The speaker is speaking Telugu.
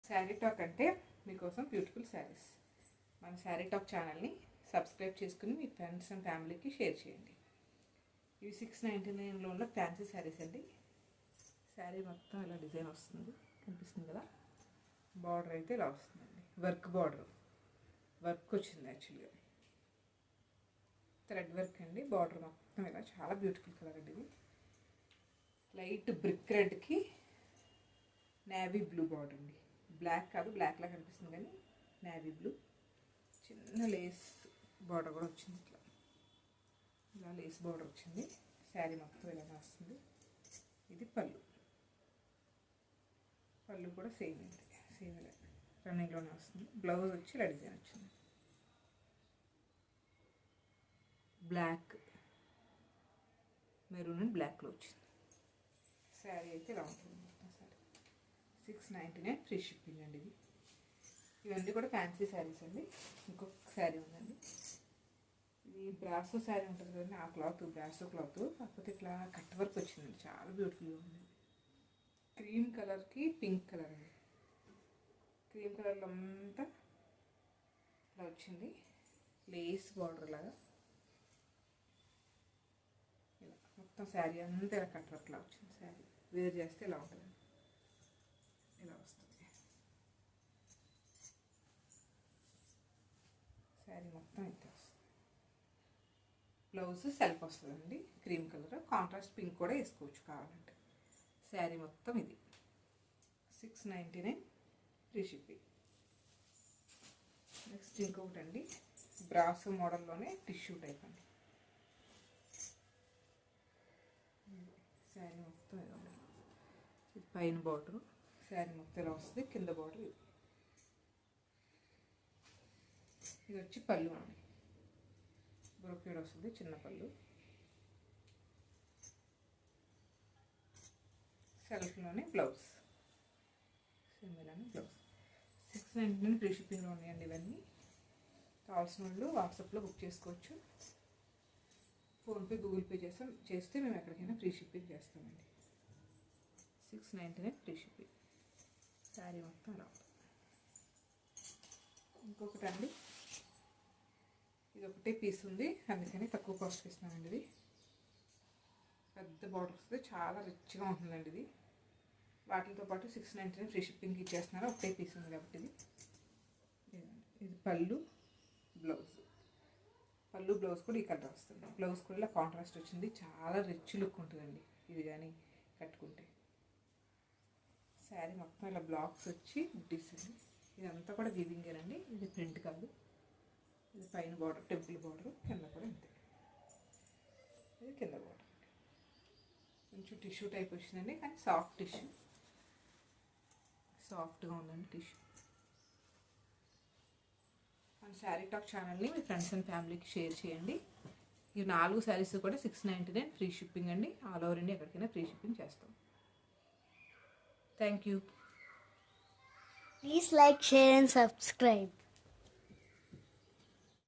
శారీ టాక్ అంటే మీకోసం బ్యూటిఫుల్ శారీస్. మన శారీ టాక్ ఛానల్ని సబ్స్క్రైబ్ చేసుకుని మీ ఫ్రెండ్స్ అండ్ ఫ్యామిలీకి షేర్ చేయండి. ఇవి 699లో ఉన్న ఫ్యాన్సీ శారీస్ అండి. శారీ మొత్తం ఇలా డిజైన్ వస్తుంది, కనిపిస్తుంది కదా. బార్డర్ అయితే ఇలా వస్తుందండి, వర్క్ బార్డర్, వర్క్ వచ్చింది యాక్చువల్గా, థ్రెడ్ వర్క్ అండి. బార్డర్ మొత్తం ఇలా చాలా బ్యూటిఫుల్ కలర్ అండి. ఇది లైట్ బ్రిక్ రెడ్కి నేవీ బ్లూ బార్డర్ అండి. బ్లాక్ కాదు, బ్లాక్లా కనిపిస్తుంది కానీ నేవీ బ్లూ. చిన్న లేస్ బార్డర్ కూడా వచ్చింది, ఇట్లా ఇలా లేస్ బార్డర్ వచ్చింది. శారీ మొత్తం ఇలానే వస్తుంది. ఇది పళ్ళు, పళ్ళు కూడా సేమ్ అండి, సేమ్ ఇలా రన్నింగ్లోనే వస్తుంది. బ్లౌజ్ వచ్చి ఇలా డిజైన్ వచ్చింది, బ్లాక్ మెరూన్ అండ్ బ్లాక్లో వచ్చింది. శారీ అయితే ఇలా ఉంటుంది మొత్తం. శారీ 699 ఫ్రీ షిప్పింగ్ అండి. ఇవన్నీ కూడా ఫ్యాన్సీ శారీస్ అండి. ఇంకొక శారీ ఉందండి, ఇది బ్రాసో శారీ ఉంటుంది కదండి, ఆ క్లాత్ బ్రాసో క్లాత్, కాకపోతే ఇట్లా కట్ వర్క్ వచ్చిందండి, చాలా బ్యూటిఫుల్గా ఉంది. క్రీమ్ కలర్కి పింక్ కలర్ అండి. క్రీమ్ కలర్లో అంతా ఇలా వచ్చింది, లేస్ బార్డర్ లాగా. ఇలా మొత్తం శారీ అంతా ఇలా కట్ వర్క్లా వచ్చింది. శారీ వేర్ చేస్తే ఇలా ఉంటుంది, ఇలా వస్తుంది. శారీ మొత్తం అయితే వస్తుంది. బ్లౌజ్ సెల్ఫ్ వస్తుందండి, క్రీమ్ కలర్, కాంట్రాస్ట్ పింక్ కూడా వేసుకోవచ్చు కావాలంటే. శారీ మొత్తం ఇది 699 ఫ్రీ షిప్పింగ్. నెక్స్ట్ ఇంకొకటి అండి, బ్రాసో మోడల్లోనే టిష్యూ టైప్ అండి. శారీ మొత్తం ఇలా ఉంటుంది. ఇది పైన బార్డరు, శారీ మొత్తం ఇలా వస్తుంది. కింద బార్డర్ ఇది. ఇది వచ్చి పళ్ళు అండి, బ్రోకేడ్ వస్తుంది, చిన్న పళ్ళు. సెల్ఫ్లోనే బ్లౌజ్, సిమిలర్ని బ్లౌజ్. 699 ఫ్రీ షిప్పింగ్లో ఉన్నాయండి ఇవన్నీ. కావాల్సిన వాళ్ళు వాట్సాప్లో బుక్ చేసుకోవచ్చు. ఫోన్పే, గూగుల్ పే చేస్తే మేము ఎక్కడికైనా ఫ్రీ షిప్పింగ్ చేస్తామండి. 699 ఫ్రీ షిప్పింగ్. శారీ మొత్తం అలా ఉంటుంది. ఇంకొకటి అండి, ఇది ఒకటే పీస్ ఉంది, అందుకని తక్కువ కాస్ట్కి ఇస్తున్నామండి. ఇది పెద్ద బార్డర్ వస్తుంది, చాలా రిచ్గా ఉంటుందండి. ఇది వాటితో పాటు 699 ఫ్రీ షిప్పింగ్కి ఇచ్చేస్తున్నారు, ఒకటే పీస్ ఉంది కాబట్టి. ఇది పళ్ళు, బ్లౌజ్. పళ్ళు బ్లౌజ్ కూడా ఈ కలర్ వస్తుంది. బ్లౌజ్ కూడా ఇలా కాంట్రాస్ట్ వచ్చింది, చాలా రిచ్ లుక్ ఉంటుందండి ఇది కానీ కట్టుకుంటే. శారీ మొత్తం ఇలా బ్లాక్స్ వచ్చి బుట్టీస్ అండి. ఇదంతా కూడా వీవింగేనండి, ఇది ప్రింట్ కాదు. ఇది పైన బార్డర్ టెంపుల్ బార్డర్, కింద కూడా అంతే. ఇది కింద బార్డర్, కొంచెం టిష్యూ టైప్ వచ్చిందండి, కానీ సాఫ్ట్ టిష్యూ, సాఫ్ట్గా ఉందండి టిష్యూ. మన శారీ టాక్ ఛానల్ని మీ ఫ్రెండ్స్ అండ్ ఫ్యామిలీకి షేర్ చేయండి. ఈ 4 శారీస్ కూడా 699 ఫ్రీ షిప్పింగ్ అండి. ఆల్ ఓవర్ ఇండియా ఎక్కడికైనా ఫ్రీ షిప్పింగ్ చేస్తాం. Thank you. Please like, share and subscribe.